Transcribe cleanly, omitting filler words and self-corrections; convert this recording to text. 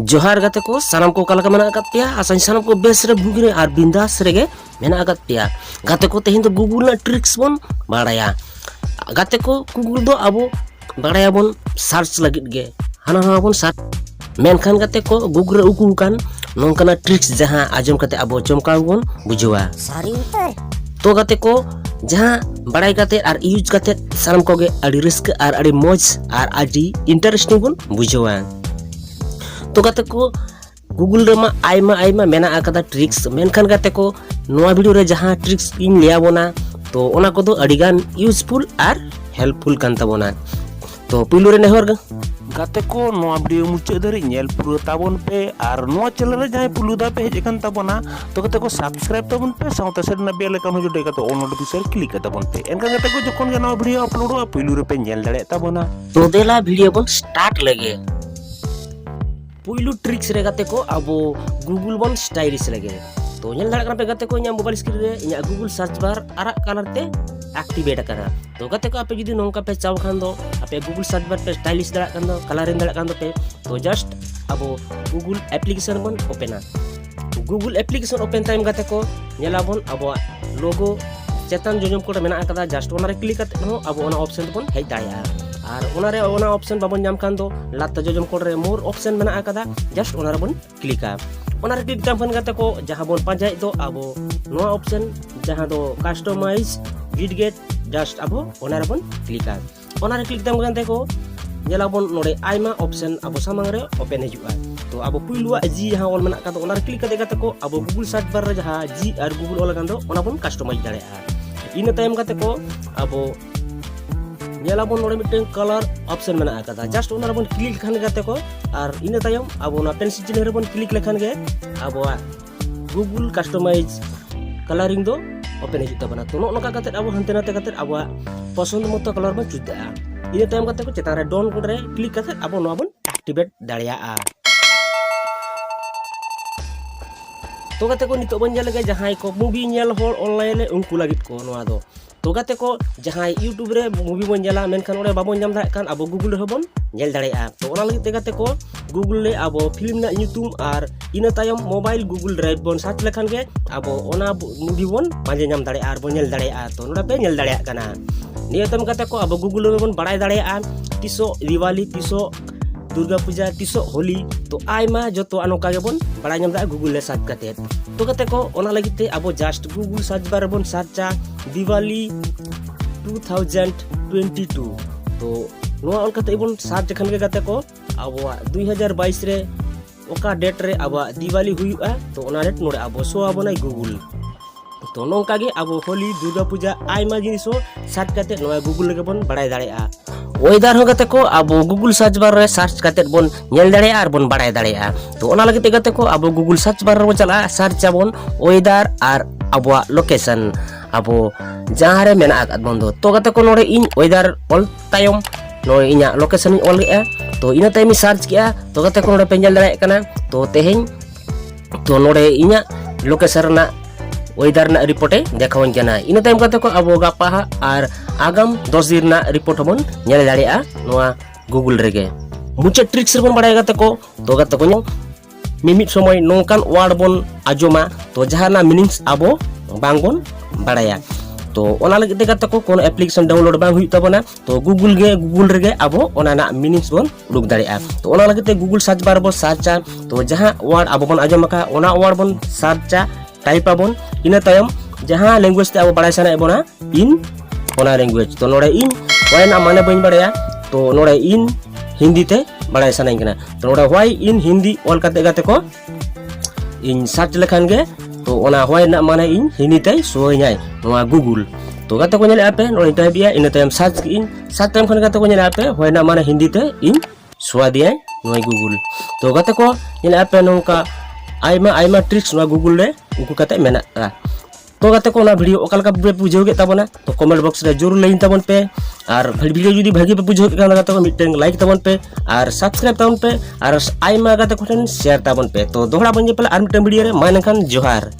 जोहार गाते को सानाम को कालका मेना आकात पेया आसान सानाम को बेस रे बुगिरे आर बिंदास रेगे मेना आकात पेया गाते को तेहिन तो गूगल ना ट्रिक्स बोन बाड़ाया गाते को गूगल दो अबो बाड़ाया बोन सर्च लगित गे हाना हाना बोन सर्च मेनखान गाते को गूगल रे उकू कान नोंकाना ट्रिक्स जहां आजम काते अबो चमकाव बोन बुझवा सारी उतर तो गाते को जहां बाड़ाय काते आर यूज काते सानाम को गे आडी रिस्क आर आडी मौज आर आडी इंटरेस्टिंग बोन बुझवा तो गाते को गूगल रे मा आयमा मेना आकादा ट्रिक्स मेनखान गाते को नोआ वीडियो रे जहां ट्रिक्स इन लिया बोना तो ओना को दो अडिगान यूजफुल आर हेल्पफुल कान ताबोना तो पिलु रे नेहर गाते को नोआ वीडियो मुचे धरी नेल पुरो ताबोन पे आर नोआ चैनल रे जहां पुलुदा पे हेज कान ताबोना तो गाते को सब्सक्राइब ताबोन पे साउते सेड ना बेल आइकन जुडे काते ऑन नोटिफिकेशन क्लिक ताबोन पे एनका गाते को जखन नोआ वीडियो अपलोड हो पिलु रे पे नेल दाड़े ताबोना तो देला वीडियो बोन स्टार्ट लगे पुइलु ट्रिक्स रे गाते को अबो गूगल बोन स्टाइलिश लगे तो नेल दाड़ा पे गाते को इना मोबाइल स्क्रीन रे इना गूगल सर्च बार आरा कलर ते एक्टिवेट करा तो गाते को आपे जुदी नोंका पे चाव खान दो आपे गूगल सर्च बार पे स्टाइलिश दाड़ा खान दो कलरिंग दाड़ा खान दो पे तो जस्ट अबो गूगल एप्लीकेशन बोन open Google application open time गाते को नेला बोन अबो लोगो चेतन जोजम कोड मेना कदा जस्ट ओना रे क्लिक करते हो अबो ओना ऑप्शन बोन हेज दाया आर ओना ऑप्शन बाबन नाम खान दो लाता जोजम कोड रे मोर ऑप्शन मेना आकादा जस्ट ओना रे बन क्लिका ओना रे क्लिक ताम गाते को जहां बन पांजाय दो अबो नो ऑप्शन जहां दो कस्टमाइज विडगेट जस्ट अबो ओना रे बन क्लिका ओना रे क्लिक ताम गाते को जेला बन नोडे आइमा ऑप्शन अबो सामांग रे ओपन हिजुआ तो अबो पुइलुआ जी जहां ऑल मेना का ओना रे क्लिक करते गाते को अबो गूगल सर्च बार रे जहां जी आर गूगल ऑल गान दो ओना बन कस्टमाइज दाड़ेआ इन टाइम गाते को अबो नेला बोन नोडे मिटन कलर ऑप्शन मेना आकादा जस्ट ओना बोन क्लिक खान गाते को आर इन तायम अबो ना पेंसिल चिन्ह रे बोन क्लिक लेखान गे अबो गूगल कस्टमाइज कलरिंग दो ओपन हिजुत तबना तो नोका गाते अबो हंते नाते गाते अबो पसंद मतो कलर बोन चुदा इन टाइम गाते को चेतान रे डन कोड रे क्लिक गाते अबो नो बोन एक्टिवेट दाड़िया तो गाते को नितो बन जले जहां को मूवी नेल होल ऑनलाइन ले उनको लागित को नोआ दो तो गाते को जहां यूट्यूब रे मूवी बन जला मेनखान ओरे बाबन जाम दाड़े कान अबो गूगल रे बन नेल दाड़ेआ तो ओना लगित ते गाते को गूगल ले अबो फिल्म ना न्यूतुम आर इन तायम मोबाइल गूगल ड्राइव बन सर्च लेखान गे अबो ओना मूवी बन पांजे नाम दाड़े आर बन नेल दाड़ेआ तो नोडा पे नेल दाड़ेआ काना निया तम गाते को अबो गूगल रे बन बाड़ाय दाड़ेआ तिसो दिवाली तिसो दुर्गा पूजा तिसो होली तो आयमा जतो अनोका गे बन बाड़ाय नाम दा गूगल ले सर्च काते तो गाते को ओना लगित ते अबो जस्ट गूगल सर्च बार बन सर्चा दिवाली 2022 तो नोआ ऑन कते बन सर्च खन गे गाते को अबो 2022 रे ओका डेट रे अबो दिवाली हुयुआ तो ओना डेट नोडे अबो सो आबोनाय गूगल तो नोंका गे अबो होली दुर्गा पूजा आयमा जिनिसो सर्च काते नोआ गूगल गे बन बाड़ाय दाड़ेआ वेदर हो गाते को अबो गूगल सर्च बार रे सर्च काते बन नेल दाड़ेआ आर बन बाड़ाय दाड़ेआ तो ओना लगित गाते को अबो गूगल सर्च बार रे चला सर्च आबोन वेदर आर अबो लोकेशन अबो जहां रे मेना आकाद बंदो तो गाते को नोडे इन वेदर ऑल टाइम नो इना लोकेशन इन ऑल गया तो इन टाइम सर्च किया तो गाते को नोडे पेंजल दाड़े कना तो तेहेन तो नोडे इना लोकेशन ना वेदर ना रिपोर्टे देखावन कना इन टाइम गाते को अबो गापा आर आगाम 10 दिन ना रिपोर्ट बन नेल दाड़ेआ नोआ गूगल रेगे मुचे ट्रिक्स रे बन बाड़ाय गाते को तो गाते को मिमिट समय नोंकान वर्ड बन आजोमा तो जहाना मीनिंग्स अबो बांग बन बाड़ाया तो ओना लगित गाते को कोनो एप्लीकेशन डाउनलोड बांग हुई तबना तो गूगल रेगे अबो ओना ना मीनिंग्स बन उडुक दाड़ेआ तो ओना लगित गूगल सर्च बार बन सर्चा तो जहां वर्ड अबो बन आजोमाका ओना वर्ड बन सर्चा टाइप आबोन इन तायम जहां लैंग्वेज ते अबो बाड़ाय साना एबोना इन ओना लैंग्वेज तो नोडे इन वाय ना माने बइन बाड़ाया तो नोडे इन हिंदी ते बाड़ाय सानाय कना तो नोडे वाय इन हिंदी ऑल काते गाते को इन सर्च लेखान गे तो ओना वाय ना माने इन हिंदी ते सोयनाय नोआ गूगल तो गाते को नेले आपे नोडे टाइप या इन तायम सर्च इन सर्च टाइम खन गाते को नेले आपे वाय ना माने हिंदी ते इन सोआ दिया नोय गूगल तो गाते को नेले आपे नोंका आयमा ट्रिक्स नोआ गूगल ले उनको कते मेना तो गाते को ना वीडियो ओकालका पे बुझाव गे ताबना तो कमेंट बॉक्स रे जरूर लाइन ताबन पे और वीडियो जुदी भागी पे बुझाव के गाते को मिटन लाइक ताबन पे और सब्सक्राइब ताबन पे और आयमा गाते को शेयर ताबन पे तो दोहरा बन जे पले आर मिटन वीडियो रे मानखान जोहार।